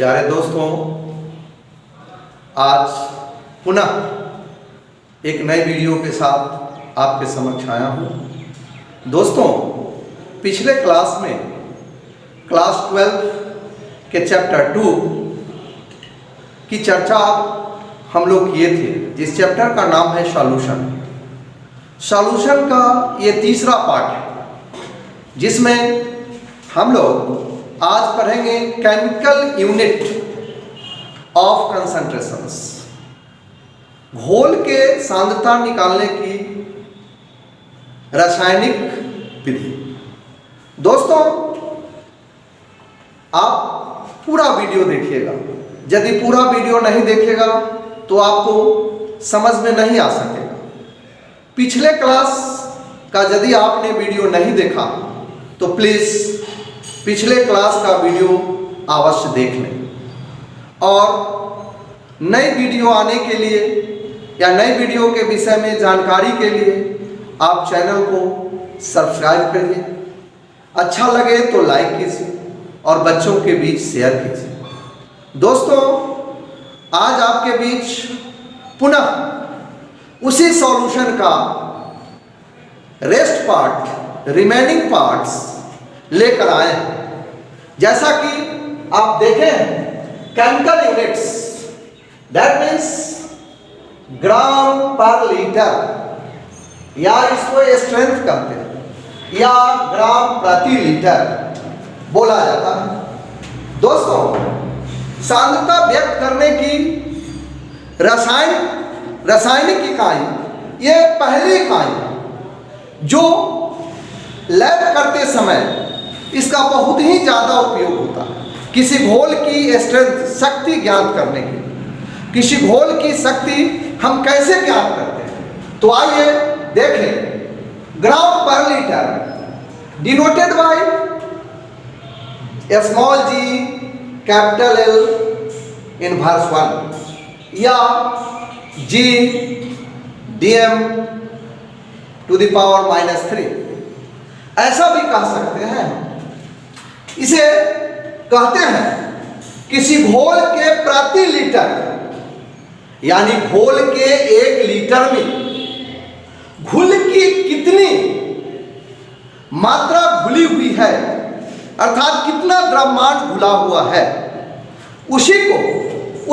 प्यारे दोस्तों, आज पुनः एक नए वीडियो के साथ आपके समक्ष आया हूँ। दोस्तों, पिछले क्लास में क्लास 12 के चैप्टर 2 की चर्चा हम लोग किए थे, जिस चैप्टर का नाम है सॉल्यूशन। सॉल्यूशन का ये तीसरा पार्ट है, जिसमें हम लोग आज पढ़ेंगे केमिकल यूनिट ऑफ कंसंट्रेशंस, घोल के सांद्रता निकालने की रासायनिक विधि। दोस्तों, आप पूरा वीडियो देखिएगा। यदि पूरा वीडियो नहीं देखेगा तो आपको समझ में नहीं आ सकेगा। पिछले क्लास का यदि आपने वीडियो नहीं देखा तो प्लीज़ पिछले क्लास का वीडियो अवश्य देख लें। और नई वीडियो आने के लिए या नई वीडियो के विषय में जानकारी के लिए आप चैनल को सब्सक्राइब करिए। अच्छा लगे तो लाइक कीजिए और बच्चों के बीच शेयर कीजिए। दोस्तों, आज आपके बीच पुनः उसी सॉल्यूशन का रेस्ट पार्ट, रिमेनिंग पार्ट्स लेकर आए हैं। जैसा कि आप देखें, chemical units, that means gram per litre, या इसको स्ट्रेंथ कहते हैं, या ग्राम प्रति लीटर बोला जाता है। दोस्तों, सांद्रता व्यक्त करने की रासायनिक इकाई ये पहली इकाई जो लैब करते समय इसका बहुत ही ज़्यादा उपयोग होता है। किसी घोल की स्ट्रेंथ, शक्ति ज्ञात करने के लिए किसी घोल की शक्ति हम कैसे ज्ञात करते हैं, तो आइए देखें। Gram per litre denoted by small G capital L inverse 1 या G DM to the power -3, ऐसा भी कह सकते हैं। इसे कहते हैं किसी घोल के प्रति लीटर, यानी घोल के 1 लीटर में घुल की कितनी मात्रा घुली हुई है, अर्थात कितना द्रव्यमान घुला हुआ है, उसी को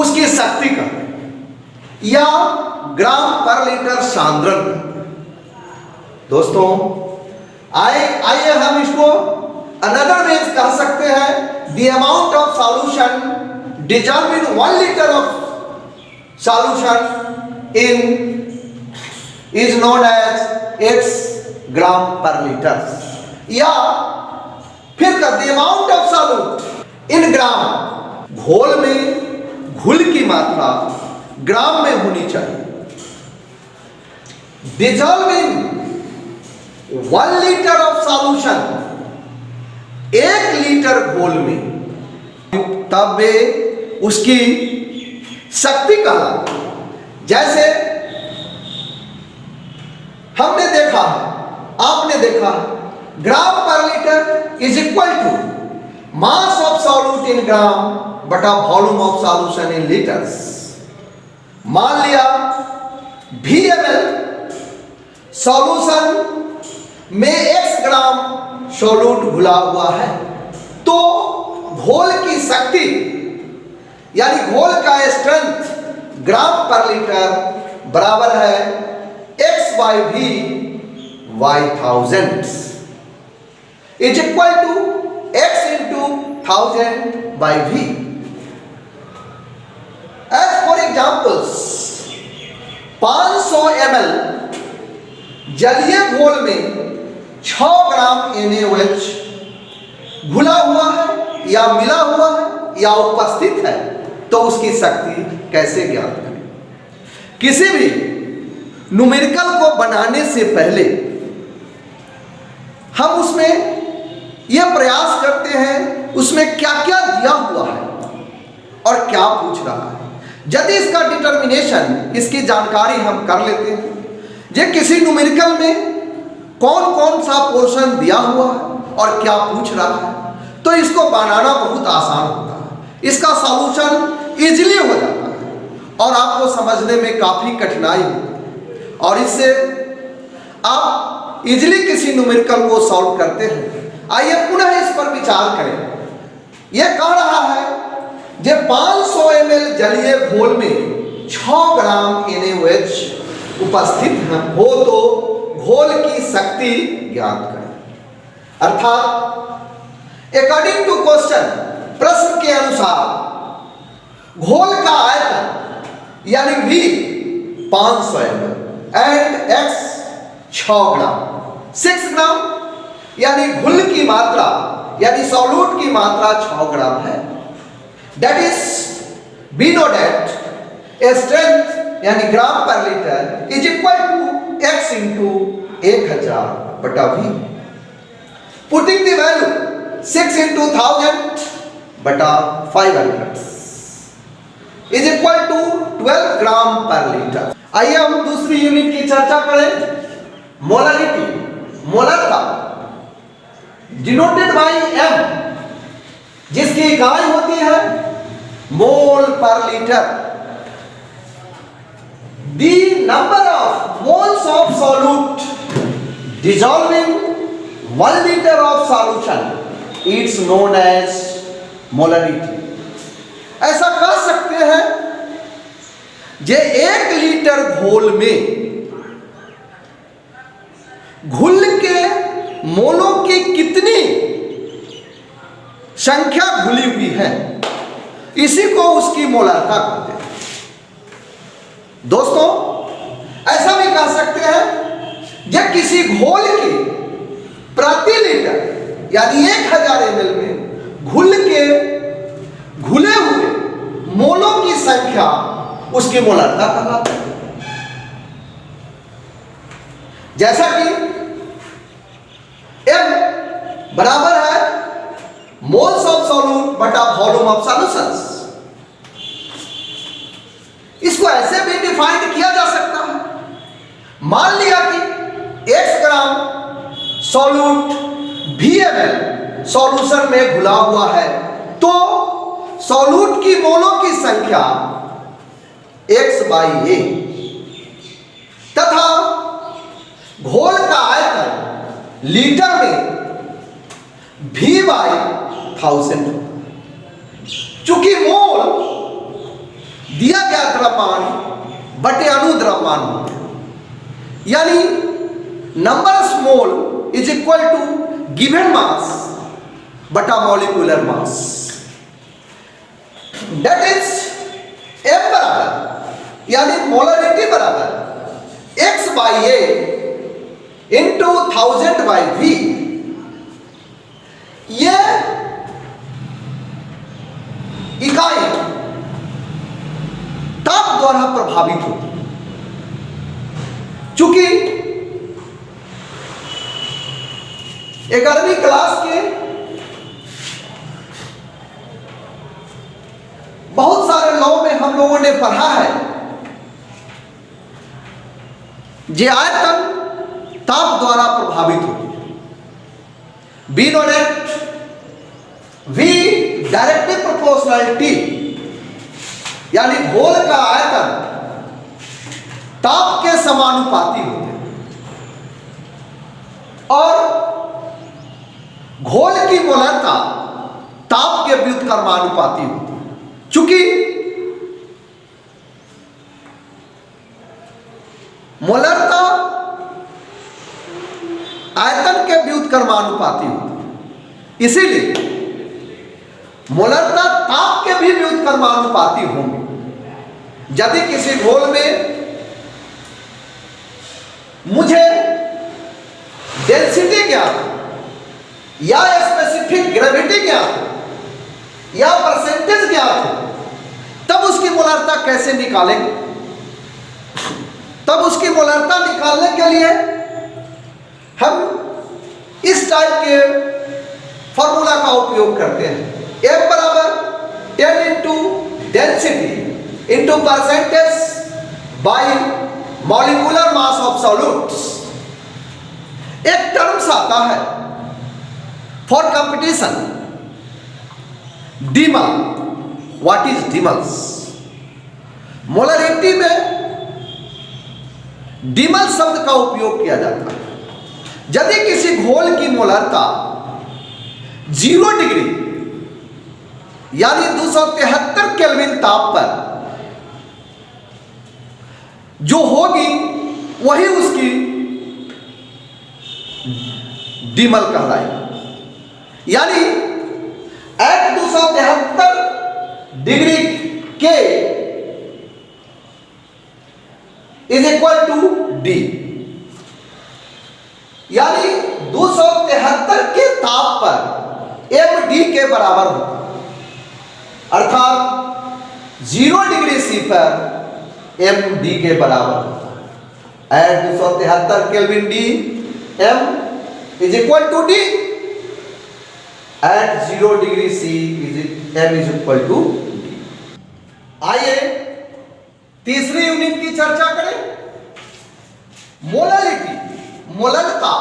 उसकी शक्ति कहते हैं, या ग्राम पर लीटर सांद्रण। दोस्तों, आइए हम इसको अनदर वेज कह सकते हैं। The amount of solution determine 1 litre of solution in is known as x gram per litre, या फिर the amount of solute in gram, घोल में घुल की मात्रा ग्राम में होनी चाहिए। Determine 1 litre of solution, 1 litre घोल में, तब वे उसकी शक्ति कहलाती है। जैसे हमने देखा, आपने देखा, gram per litre is equal to mass of solute in gram बटा volume of solution in litres. मान लिया VmL सॉल्यूशन में x ग्राम सॉल्यूट घुला हुआ है, तो घोल की शक्ति यानी घोल का स्ट्रेंथ ग्राम पर लीटर बराबर है x/V 1000 is equal to x into 1000/V। As for examples, 500 ml जलीय घोल में 6 ग्राम NaOH घुला हुआ है या मिला हुआ है या उपस्थित है, तो उसकी शक्ति कैसे ज्ञात करें? किसी भी न्यूमेरिकल को बनाने से पहले हम उसमें यह प्रयास करते हैं उसमें क्या क्या दिया हुआ है और क्या पूछ रहा है। यदि इसका डिटर्मिनेशन, इसकी जानकारी हम कर लेते हैं, जे किसी न्यूमेरिकल में कौन कौन सा पोर्शन दिया हुआ है और क्या पूछ रहा है, तो इसको बनाना बहुत आसान होता है। इसका सॉल्यूशन इजीली हो जाता है और आपको समझने में काफी कठिनाई होती है और इससे आप इजीली किसी न्यूमेरिकल को सॉल्व करते हैं। आइए पुनः इस पर विचार करें। यह कह रहा है जे 500 ml जलीय घोल में 6 ग्राम NaOH उपस्थित हो तो घोल की शक्ति ज्ञात करें। अर्थात अकॉर्डिंग टू क्वेश्चन, प्रश्न के अनुसार घोल का आयतन यानी V 500 ml एंड X 6 ग्राम, 6 ग्राम यानी घुल की मात्रा यानी सॉल्यूट की मात्रा 6 ग्राम है। That is we know that a strength यानी gram per litre is equal to X into 1000 बटा V। Putting the value 6 into 1000 बटा 500 is equal to 12 gram per litre. आइए हम दूसरी यूनिट की चर्चा करें। मोलारिटी, मोलरता डिनोटेड बाय M, जिसकी इकाई होती है मोल पर litre. The number of moles of solute dissolving 1 liter of solution, it's known as molarity। ऐसा कह सकते हैं जे 1 लीटर घोल में घुल के मोलों की कितनी संख्या घुली हुई है, इसी को उसकी मोलरता कहते हैं। दोस्तों, ऐसा भी कह सकते हैं जब किसी घोल की प्रति लीटर यानी 1000 ml में घुले हुए मोलों की संख्या उसकी मोलरता कहलाती है। जैसा कि M बराबर है मोल्स ऑफ सॉल्यूट बटा वॉल्यूम ऑफ सॉल्यूशंस। इसको ऐसे भी डिफाइंड किया जा सकता है। मान लिया कि X gram solute VmL solution में घुला हुआ है तो सॉल्यूट की मोलों की संख्या X/A तथा घोल का आयतन लीटर में V/1000। चूंकि मोल दिया गया द्रव्यमान बटे अणु द्रव्यमान होते हैं, यानी number of mole is equal to given mass बटा molecular mass. That is M बराबर यानी मोलरिटी बराबर X/A इंटू 1000/V। ये इकाई ताप द्वारा प्रभावित होती है। चूंकि 11वीं क्लास के बहुत सारे लॉ में हम लोगों ने पढ़ा है जे आयतन ताप द्वारा प्रभावित होती है। Be know that V directly proportional T, यानी घोल का आयतन ताप के समानुपाती होते हैं और घोल की मोलरता ताप के व्युत्क्रमानुपाती होती है। चूंकि मोलरता आयतन के व्युत्क्रमानुपाती होती है, इसीलिए मोलरता ताप के भी व्युत्क्रमानुपाती होंगे। यदि किसी घोल में मुझे डेंसिटी ज्ञात हो या स्पेसिफिक ग्रेविटी ज्ञात हो या परसेंटेज ज्ञात हो, तब उसकी मोलरता कैसे निकालेंगे? तब उसकी मोलरता निकालने के लिए हम इस टाइप के फॉर्मूला का उपयोग करते हैं। M बराबर 10 into density into percentage by molecular mass of solutes. एक टर्म्स आता है फॉर कंपटीशन, डीमा व्हाट इज डिमल्स? मोलरिटी में डिमल शब्द का उपयोग किया जाता है यदि किसी घोल की मोलरता 0 डिग्री यानी 273 केल्विन ताप पर जो होगी वही उसकी डिमल कहलाएगी। यानी एट 273 डिग्री के इज इक्वल टू डी, यानी 273 के ताप पर एम डी के बराबर होगा। अर्थात 0 डिग्री सी पर एम डी के बराबर होता है। At 273 kelvin D M is equal to D, at 0 degree C M is equal to D. आइए तीसरी यूनिट की चर्चा करें। मोलरिटी, मोलरता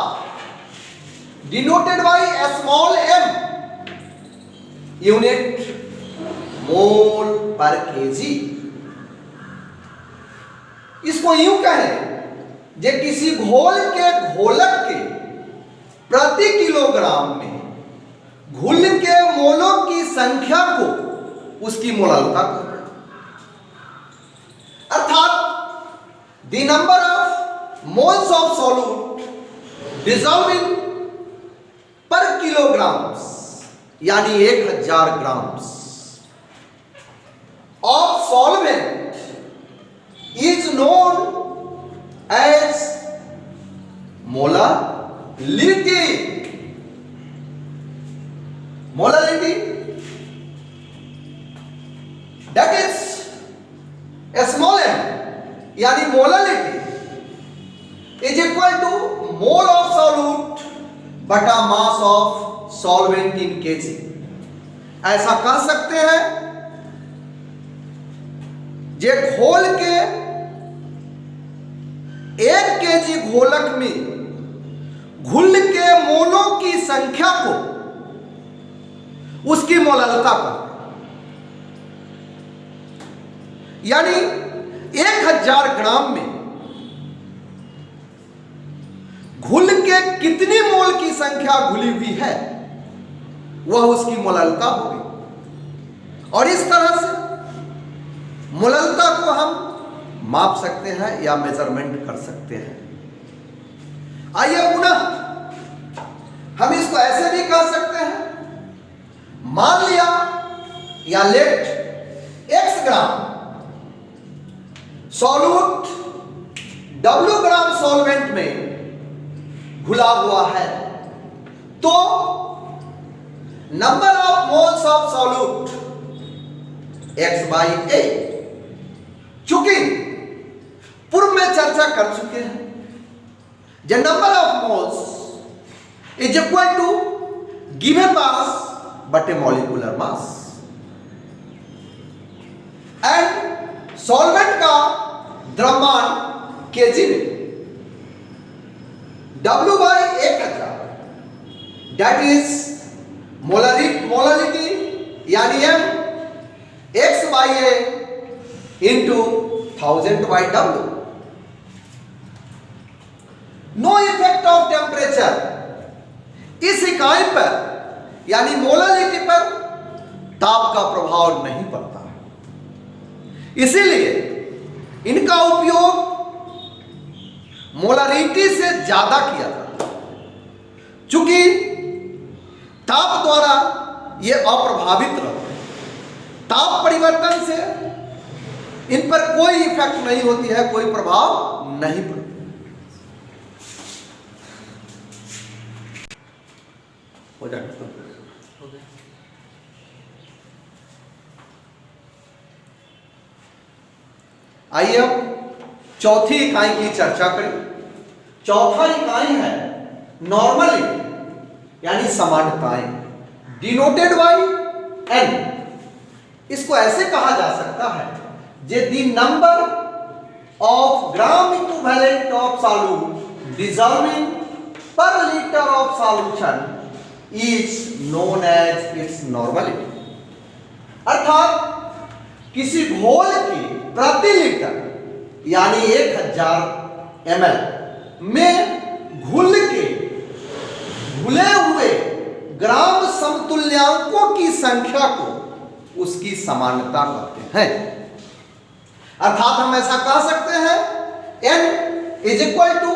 denoted by small M, unit mole per kg. इसको यूं कहें जे किसी घोल के घोलक के प्रति किलोग्राम में घुल के मोलों की संख्या को उसकी मोलरता कहते हैं। अर्थात the number of moles of solute dissolve in पर किलोग्राम्स यानी 1000 grams of solvent is known as molality. Molality, that is a small m यानी molality is equal to mole of solute बटा mass of solvent in kg। ऐसा कह सकते हैं जे घोल के 1 केजी घोलक में घुल के मोलों की संख्या को उसकी मोलरता कहते हैं। यानी 1000 ग्राम में घुल के कितनी मोल की संख्या घुली हुई है वह उसकी मोलरता होगी। और इस तरह से मोलरता को हम माप सकते हैं या मेजरमेंट कर सकते हैं। आइए पुनः हम इसको ऐसे भी कह सकते हैं, मान लिया या let x gram solute W gram solvent में घुला हुआ है तो number of moles of solute x by a। चूंकि पूर्व में चर्चा कर चुके हैं the number of moles is equal to given mass बटे मॉलिक्यूलर मास एंड सॉल्वेंट का द्रव्यमान केजी में W by 1000 that is molarity यानी m x by a into 1000 by W। No effect of temperature, इस इकाई पर यानी मोलरिटी पर ताप का प्रभाव नहीं पड़ता, इसीलिए इनका उपयोग मोलरिटी से ज्यादा किया जाता है। चूंकि ताप द्वारा ये अप्रभावित रहते हैं, ताप परिवर्तन से इन पर कोई इफेक्ट नहीं होती है, कोई प्रभाव नहीं पड़ता। हो जाएगा। आइए अब चौथी इकाई की चर्चा करें। चौथा इकाई है नॉर्मलिटी यानी समानताएं, डिनोटेड बाय n। इसको ऐसे कहा जा सकता है जे the number of gram equivalent of solute dissolving per litre of solution is known as its normality. अर्थात किसी घोल की प्रति लीटर यानी 1000 ml में घुले हुए ग्राम समतुल्यांकों की संख्या को उसकी समानता कहते हैं। अर्थात हम ऐसा कह सकते हैं N is equal to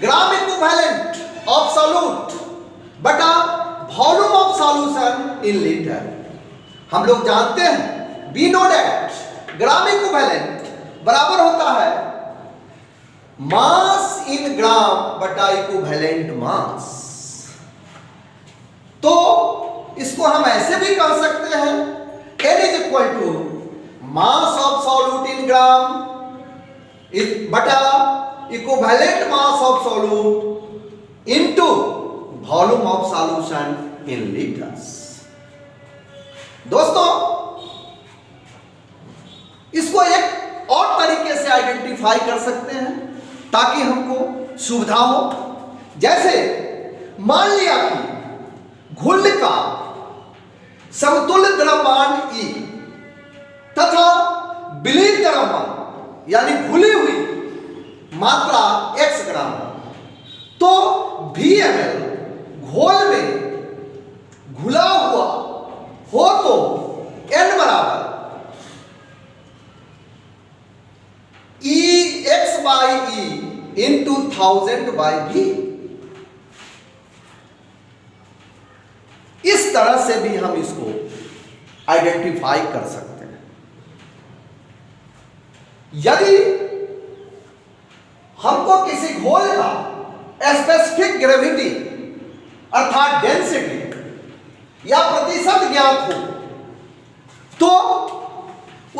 gram equivalent of solute बटा volume of solution in litre. हम लोग जानते हैं we know that gram equivalent बराबर होता है मास इन ग्राम बटा इक्विवेलेंट मास। तो इसको हम ऐसे भी कह सकते हैं N is equal to mass of solute in gram बटा equivalent mass of solute into volume of solution in litres. दोस्तों इसको एक और तरीके से आइडेंटिफाई कर सकते हैं ताकि हमको सुविधा हो। जैसे मान लिया कि घुल का समतुल्य द्रव्यमान E तथा विलीन द्रव्यमान यानी घुली हुई मात्रा x ग्राम तो VmL घोल में घुला हुआ हो तो N बराबर EX by E into 1000 by V। इस तरह से भी हम इसको आइडेंटिफाई कर सकते हैं। यदि हमको किसी घोल का स्पेसिफिक ग्रेविटी अर्थात डेंसिटी या प्रतिशत ज्ञात हो तो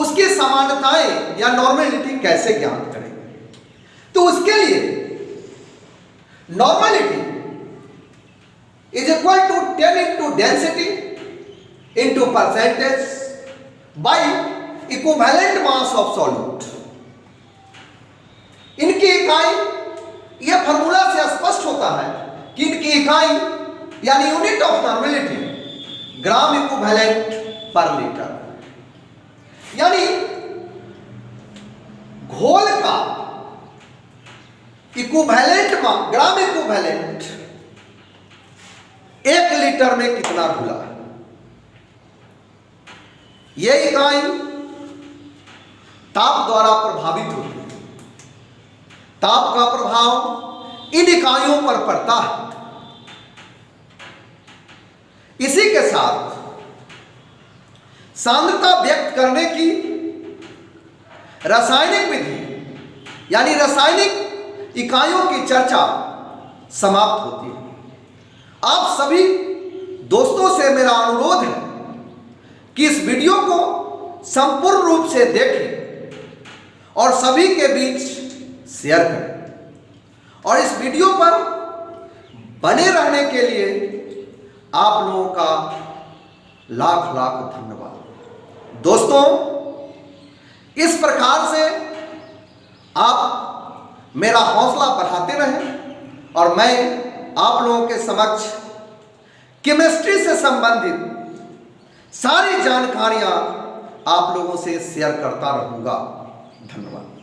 उसकी समानताएं या नॉर्मेलिटी कैसे ज्ञात करेंगे। तो उसके लिए normality is equal to 10 into density into percentage by equivalent mass of solute. इनकी इकाई यह फॉर्मूला से स्पष्ट होता है कि इनकी इकाई यानी unit of normality gram equivalent पर लीटर। यानी घोल का इक्विवेलेंट ग्राम इक्विवेलेंट 1 लीटर में कितना घुला है। यह इकाई ताप द्वारा प्रभावित होती है। ताप का प्रभाव इन इकाइयों पर पड़ता है। इसी के साथ सांद्रता व्यक्त करने की रासायनिक विधि यानी रासायनिक इकाइयों की चर्चा समाप्त होती है। आप सभी दोस्तों से मेरा अनुरोध है कि इस वीडियो को संपूर्ण रूप से देखें और सभी के बीच शेयर करें। और इस वीडियो पर बने रहने के लिए आप लोगों का लाख लाख धन्यवाद। दोस्तों इस प्रकार से आप मेरा हौसला बढ़ाते रहें और मैं आप लोगों के समक्ष केमिस्ट्री से संबंधित सारी जानकारियां आप लोगों से शेयर करता रहूंगा। धन्यवाद।